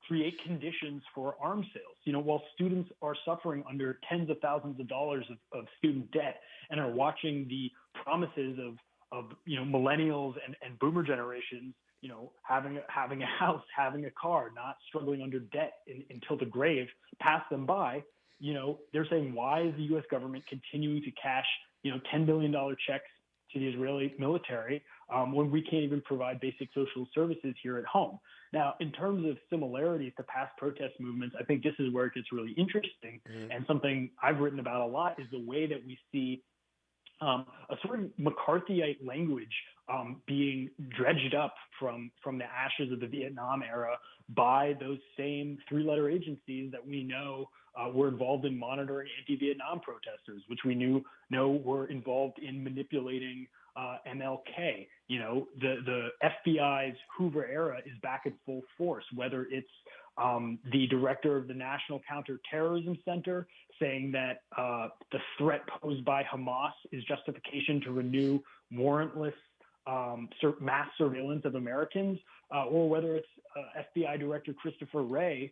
create conditions for arms sales. While students are suffering under tens of thousands of dollars of student debt and are watching the promises of millennials and boomer generations, having a house, having a car, not struggling under debt until the grave pass them by, they're saying, why is the U.S. government continuing to cash, $10 billion checks to the Israeli military when we can't even provide basic social services here at home? Now, in terms of similarities to past protest movements, I think this is where it gets really interesting. And something I've written about a lot is the way that we see a sort of McCarthyite language being dredged up from the ashes of the Vietnam era by those same three-letter agencies that we know were involved in monitoring anti-Vietnam protesters, which we know were involved in manipulating MLK. The FBI's Hoover era is back in full force, whether it's the director of the National Counterterrorism Center saying that the threat posed by Hamas is justification to renew warrantless mass surveillance of Americans, or whether it's FBI Director Christopher Wray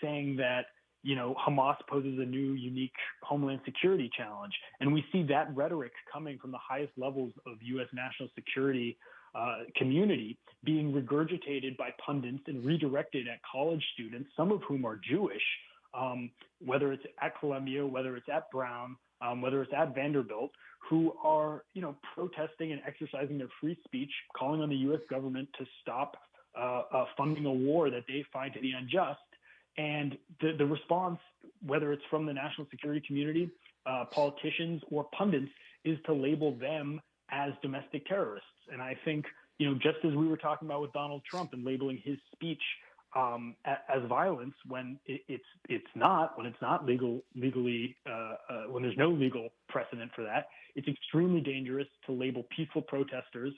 saying that Hamas poses a new, unique homeland security challenge. And we see that rhetoric coming from the highest levels of U.S. national security community being regurgitated by pundits and redirected at college students, some of whom are Jewish, whether it's at Columbia, whether it's at Brown, whether it's at Vanderbilt, who are, protesting and exercising their free speech, calling on the U.S. government to stop funding a war that they find to be unjust. And the response, whether it's from the national security community, politicians, or pundits, is to label them as domestic terrorists. And I think, just as we were talking about with Donald Trump and labeling his speech as violence when it's not legally, when there's no legal precedent for that, it's extremely dangerous to label peaceful protesters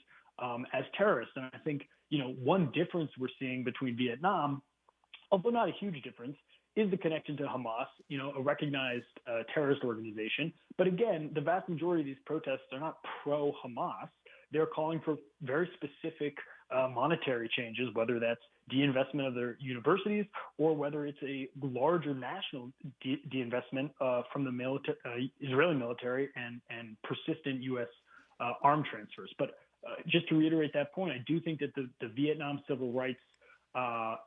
as terrorists. And I think, one difference we're seeing between Vietnam, although not a huge difference, is the connection to Hamas, a recognized terrorist organization. But again, the vast majority of these protests are not pro-Hamas. They're calling for very specific monetary changes, whether that's deinvestment of their universities or whether it's a larger national deinvestment from the Israeli military and persistent U.S. arm transfers. But just to reiterate that point, I do think that the Vietnam civil rights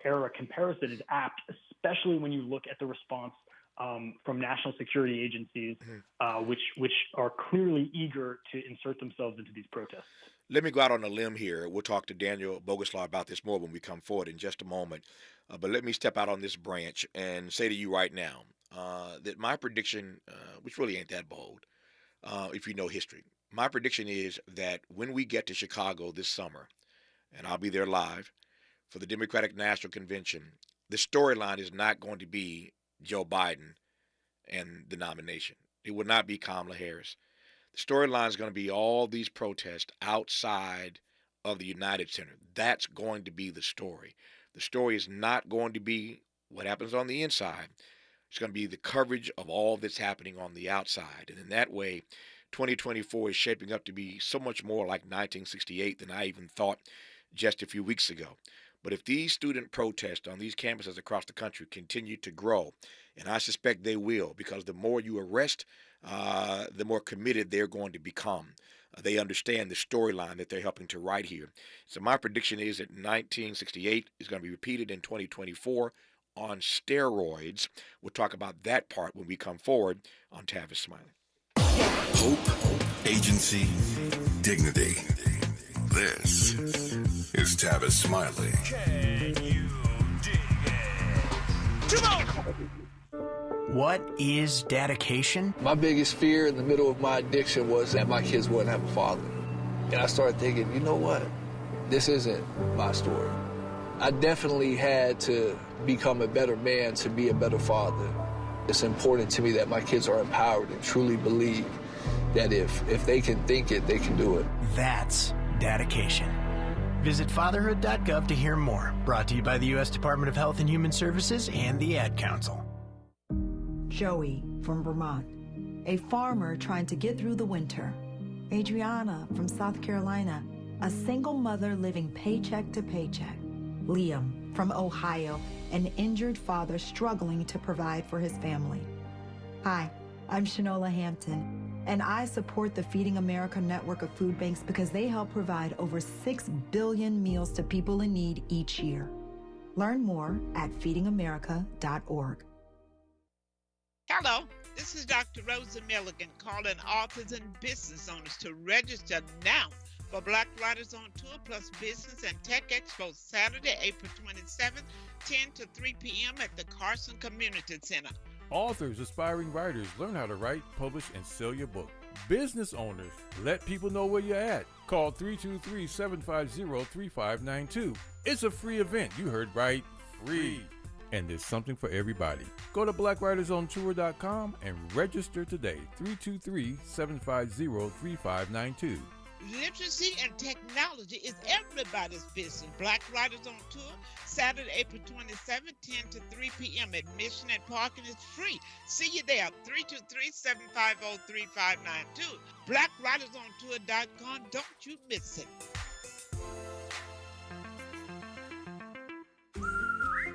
era comparison is apt, especially when you look at the response from national security agencies, which are clearly eager to insert themselves into these protests. Let me go out on a limb here. We'll talk to Daniel Boguslaw about this more when we come forward in just a moment. But let me step out on this branch and say to you right now that my prediction, which really ain't that bold, if you know history, my prediction is that when we get to Chicago this summer, and I'll be there live for the Democratic National Convention, the storyline is not going to be Joe Biden and the nomination. It will not be Kamala Harris. The storyline is going to be all these protests outside of the United Center. That's going to be the story. The story is not going to be what happens on the inside. It's going to be the coverage of all that's happening on the outside. And in that way, 2024 is shaping up to be so much more like 1968 than I even thought just a few weeks ago. But if these student protests on these campuses across the country continue to grow, and I suspect they will, because the more you arrest, the more committed they're going to become. They understand the storyline that they're helping to write here. So my prediction is that 1968 is going to be repeated in 2024 on steroids. We'll talk about that part when we come forward on Tavis Smiley. Hope, agency, dignity. This is Tavis Smiley. Can you dig it? Come on! What is dedication? My biggest fear in the middle of my addiction was that my kids wouldn't have a father. And I started thinking, you know what? This isn't my story. I definitely had to become a better man to be a better father. It's important to me that my kids are empowered and truly believe that if they can think it, they can do it. That's dedication. Visit fatherhood.gov to hear more. Brought to you by the U.S. Department of Health and Human Services and the Ad Council. Joey from Vermont, a farmer trying to get through the winter. Adriana from South Carolina, a single mother living paycheck to paycheck. Liam from Ohio, an injured father struggling to provide for his family. Hi, I'm Shanola Hampton, and I support the Feeding America network of food banks because they help provide over 6 billion meals to people in need each year. Learn more at feedingamerica.org. Hello, this is Dr. Rosa Milligan calling authors and business owners to register now for Black Writers on Tour plus Business and Tech Expo Saturday, April 27th, 10 to 3 p.m. at the Carson Community Center. Authors, aspiring writers, learn how to write, publish, and sell your book. Business owners, let people know where you're at. Call 323-750-3592. It's a free event. You heard right, free. And there's something for everybody. Go to blackwritersontour.com and register today. 323-750-3592. Literacy and technology is everybody's business. Black Writers on Tour, Saturday, April 27th, 10 to 3 p.m. Admission and parking is free. See you there, 323-750-3592. BlackWritersOnTour.com. Don't you miss it.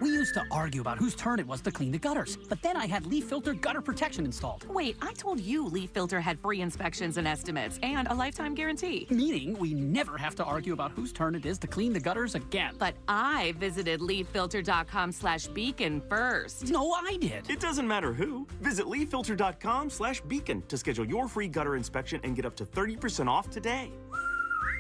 We used to argue about whose turn it was to clean the gutters, but then I had Leaf Filter gutter protection installed. Wait, I told you Leaf Filter had free inspections and estimates and a lifetime guarantee. Meaning we never have to argue about whose turn it is to clean the gutters again. But I visited leaffilter.com/beacon first. No, I did. It doesn't matter who. Visit leaffilter.com/beacon to schedule your free gutter inspection and get up to 30% off today.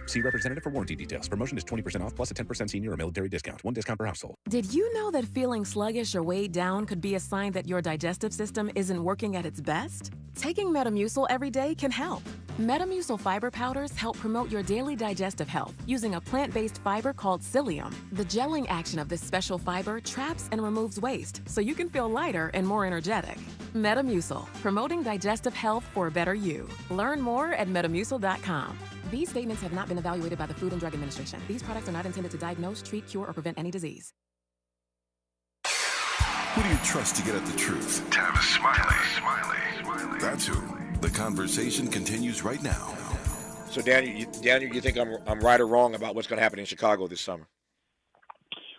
See representative for warranty details. Promotion is 20% off plus a 10% senior or military discount. One discount per household. Did you know that feeling sluggish or weighed down could be a sign that your digestive system isn't working at its best? Taking Metamucil every day can help. Metamucil fiber powders help promote your daily digestive health using a plant-based fiber called psyllium. The gelling action of this special fiber traps and removes waste so you can feel lighter and more energetic. Metamucil, promoting digestive health for a better you. Learn more at metamucil.com. These statements have not been evaluated by the Food and Drug Administration. These products are not intended to diagnose, treat, cure, or prevent any disease. Who do you trust to get at the truth? Tavis Smiley. That's who. The conversation continues right now. So, Daniel, you think I'm right or wrong about what's going to happen in Chicago this summer?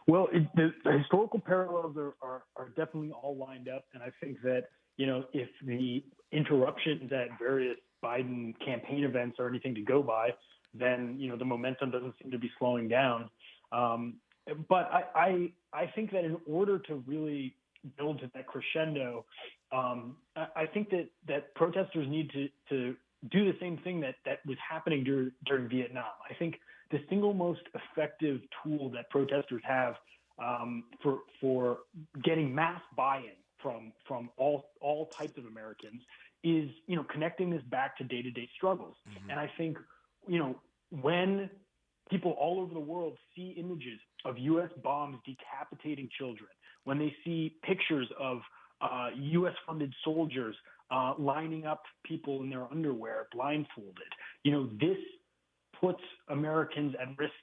Well, the historical parallels are definitely all lined up, and I think that, if the interruptions at various Biden campaign events are anything to go by, then, the momentum doesn't seem to be slowing down. But I think that in order to really build to that crescendo, I think that protesters need to do the same thing that was happening during Vietnam. I think the single most effective tool that protesters have for getting mass buy-in from all types of Americans is, connecting this back to day-to-day struggles. Mm-hmm. And I think, when people all over the world see images of U.S. bombs decapitating children, when they see pictures of U.S.-funded soldiers lining up people in their underwear blindfolded, this puts Americans at risk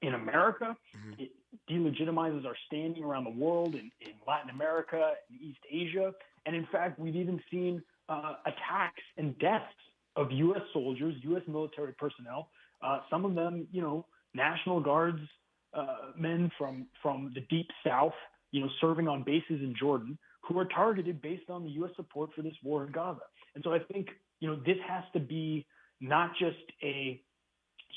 in America. Mm-hmm. It delegitimizes our standing around the world in Latin America and East Asia. And in fact, we've even seen attacks and deaths of U.S. soldiers, U.S. military personnel, some of them, National Guards men from the Deep South, serving on bases in Jordan, who are targeted based on the U.S. support for this war in Gaza. And so I think, this has to be not just a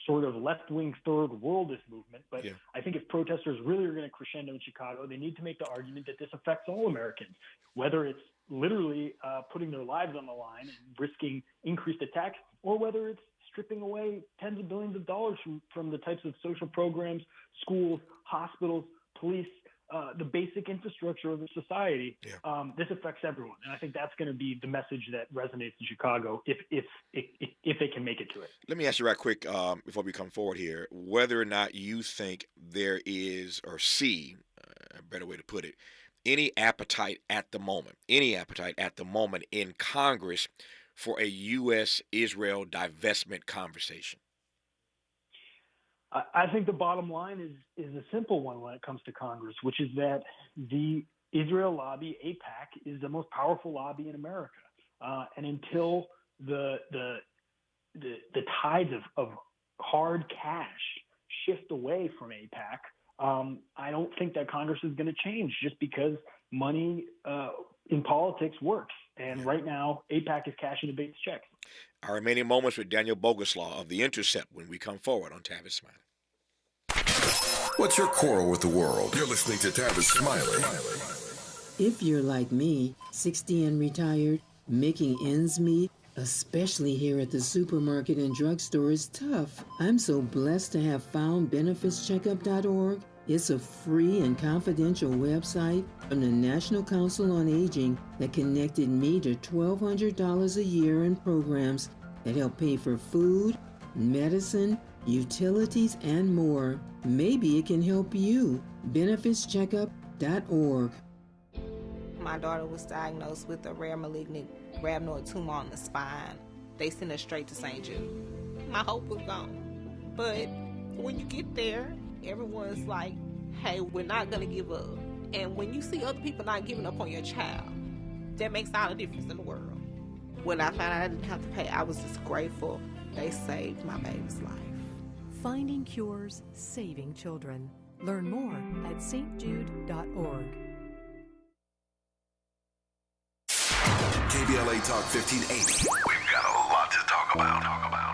sort of left-wing third worldist movement, but I think if protesters really are going to crescendo in Chicago, they need to make the argument that this affects all Americans, whether it's literally putting their lives on the line and risking increased attacks, or whether it's stripping away tens of billions of dollars from the types of social programs, schools, hospitals, police, the basic infrastructure of the society. This affects everyone, and I think that's going to be the message that resonates in Chicago if they can make it to it. Let me ask you right quick before we come forward here, whether or not you think there is, or see, a better way to put it, any appetite at the moment in Congress for a U.S.-Israel divestment conversation. I think the bottom line is a simple one when it comes to Congress, which is that the Israel lobby, AIPAC, is the most powerful lobby in America. And until the tides of hard cash shift away from AIPAC, I don't think that Congress is going to change, just because money in politics works. And right now, AIPAC is cashing the biggest checks. Our remaining moments with Daniel Boguslaw of The Intercept when we come forward on Tavis Smiley. What's your quarrel with the world? You're listening to Tavis Smiley. If you're like me, 60 and retired, making ends meet, especially here at the supermarket and drugstore, is tough. I'm so blessed to have found benefitscheckup.org. It's a free and confidential website from the National Council on Aging that connected me to $1,200 a year in programs that help pay for food, medicine, utilities, and more. Maybe it can help you. benefitscheckup.org. My daughter was diagnosed with a rare malignant rhabdoid tumor on the spine. They sent her straight to St. Jude. My hope was gone. But when you get there, everyone's like, hey, we're not going to give up. And when you see other people not giving up on your child, that makes all the difference in the world. When I found out I didn't have to pay, I was just grateful. They saved my baby's life. Finding cures, saving children. Learn more at stjude.org. KBLA Talk 1580. We've got a lot to talk about.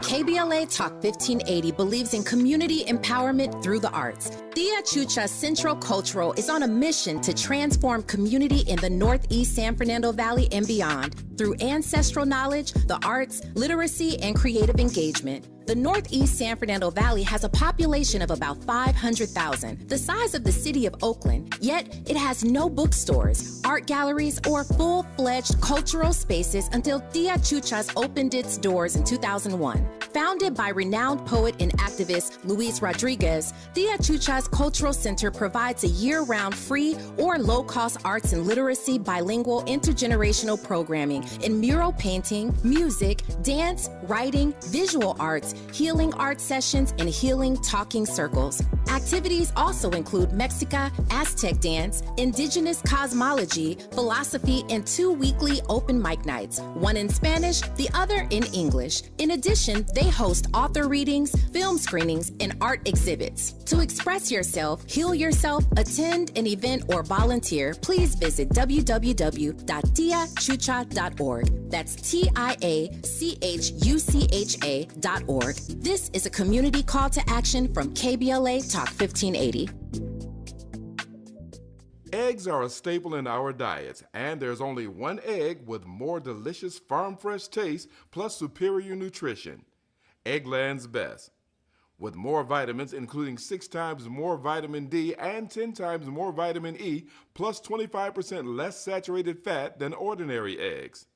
KBLA Talk 1580 believes in community empowerment through the arts. Tia Chucha Central Cultural is on a mission to transform community in the Northeast San Fernando Valley and beyond through ancestral knowledge, the arts, literacy, and creative engagement. The Northeast San Fernando Valley has a population of about 500,000, the size of the city of Oakland, yet it has no bookstores, art galleries, or full-fledged cultural spaces until Tia Chuchas opened its doors in 2001. Founded by renowned poet and activist Luis Rodriguez, Tia Chuchas Cultural Center provides a year-round free or low-cost arts and literacy bilingual intergenerational programming in mural painting, music, dance, writing, visual arts, healing art sessions, and healing talking circles. Activities also include Mexica, Aztec dance, indigenous cosmology, philosophy, and 2 weekly open mic nights, one in Spanish, the other in English. In addition, they host author readings, film screenings, and art exhibits. To express yourself, heal yourself, attend an event, or volunteer, please visit www.tiachucha.org. That's TIACHUCHA.org. This is a community call to action from KBLA Talk 1580. Eggs are a staple in our diets, and there's only one egg with more delicious farm fresh taste plus superior nutrition. Eggland's Best. With more vitamins, including 6 times more vitamin D and 10 times more vitamin E, plus 25% less saturated fat than ordinary eggs.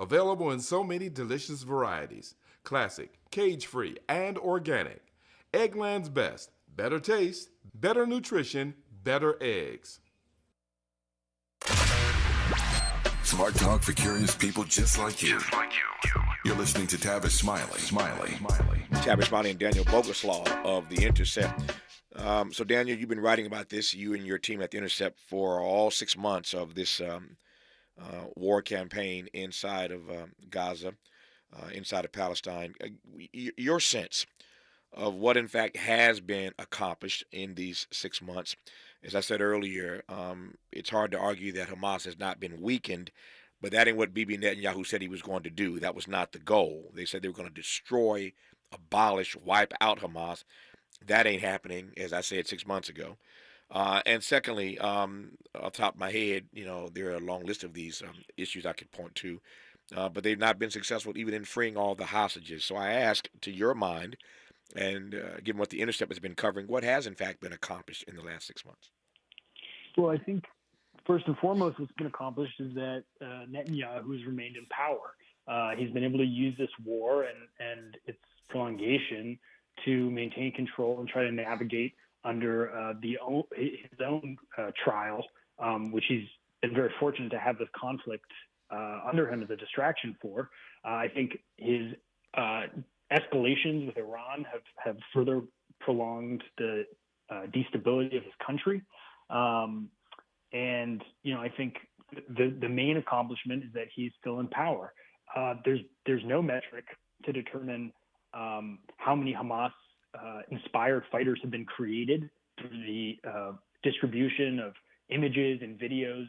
Available in so many delicious varieties. Classic, cage-free, and organic. Eggland's Best. Better taste, better nutrition, better eggs. Smart talk for curious people just like you. You're listening to Tavis Smiley. Tavis Smiley and Daniel Boguslaw of The Intercept. So, Daniel, you've been writing about this, you and your team at The Intercept, for all 6 months of this war campaign inside of Gaza, inside of Palestine. Your sense of what, in fact, has been accomplished in these 6 months. As I said earlier, it's hard to argue that Hamas has not been weakened, but that ain't what Bibi Netanyahu said he was going to do. That was not the goal. They said they were going to destroy, abolish, wipe out Hamas. That ain't happening, as I said 6 months ago. And secondly, off the top of my head, there are a long list of these issues I could point to, but they've not been successful even in freeing all the hostages. So I ask, to your mind, and given what the Intercept has been covering, what has in fact been accomplished in the last 6 months? Well, I think first and foremost, what's been accomplished is that Netanyahu has remained in power. He's been able to use this war and its prolongation to maintain control and try to navigate under his own trial, which he's been very fortunate to have this conflict under him as a distraction for. I think his escalations with Iran have further prolonged the destability of his country. And, I think the main accomplishment is that he's still in power. There's no metric to determine how many Hamas inspired fighters have been created through the distribution of images and videos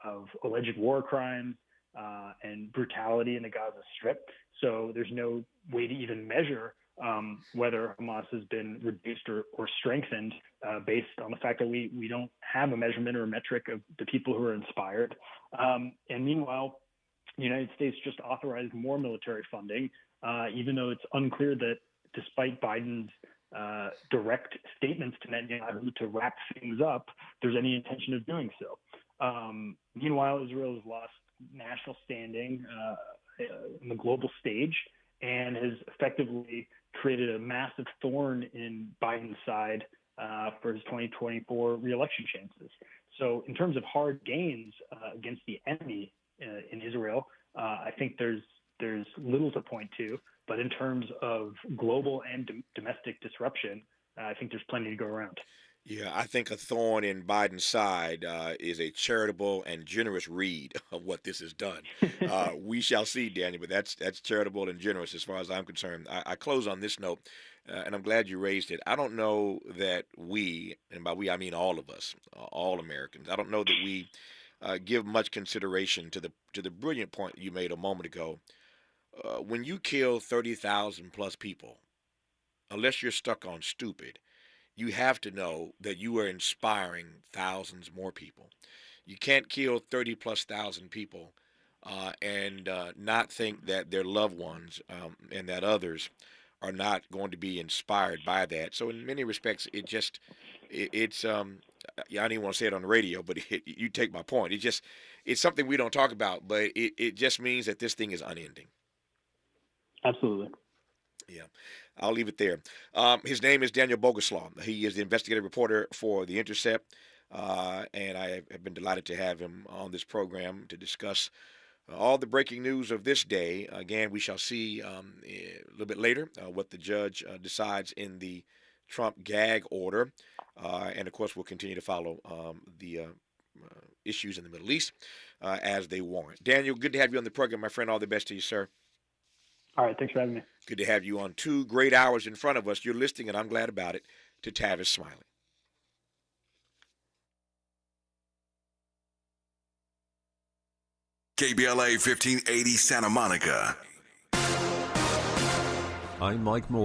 of alleged war crimes and brutality in the Gaza Strip. So there's no way to even measure whether Hamas has been reduced or strengthened based on the fact that we don't have a measurement or a metric of the people who are inspired. And meanwhile, the United States just authorized more military funding, even though it's unclear that despite Biden's direct statements to Netanyahu to wrap things up, there's any intention of doing so. Meanwhile, Israel has lost national standing in the global stage and has effectively created a massive thorn in Biden's side for his 2024 reelection chances. So in terms of hard gains against the enemy in Israel, I think there's little to point to. But in terms of global and domestic disruption, I think there's plenty to go around. Yeah, I think a thorn in Biden's side is a charitable and generous read of what this has done. We shall see, Daniel, but that's charitable and generous as far as I'm concerned. I close on this note, and I'm glad you raised it. I don't know that we, and by we I mean all of us, all Americans, I don't know that we give much consideration to the brilliant point you made a moment ago. When you kill 30,000 plus people, unless you're stuck on stupid, you have to know that you are inspiring thousands more people. You can't kill 30 plus thousand people and not think that their loved ones and that others are not going to be inspired by that. So in many respects, it's I don't even want to say it on the radio, but you take my point. It's something we don't talk about, but it just means that this thing is unending. Absolutely. Yeah, I'll leave it there. His name is Daniel Boguslaw. He is the investigative reporter for The Intercept, and I have been delighted to have him on this program to discuss all the breaking news of this day. Again, we shall see a little bit later what the judge decides in the Trump gag order, and of course we'll continue to follow the issues in the Middle East as they warrant. Daniel, good to have you on the program, my friend. All the best to you, sir. All right, thanks for having me. Good to have you on. 2 great hours in front of us. You're listening, and I'm glad about it, to Tavis Smiley. KBLA 1580 Santa Monica. I'm Mike Moore.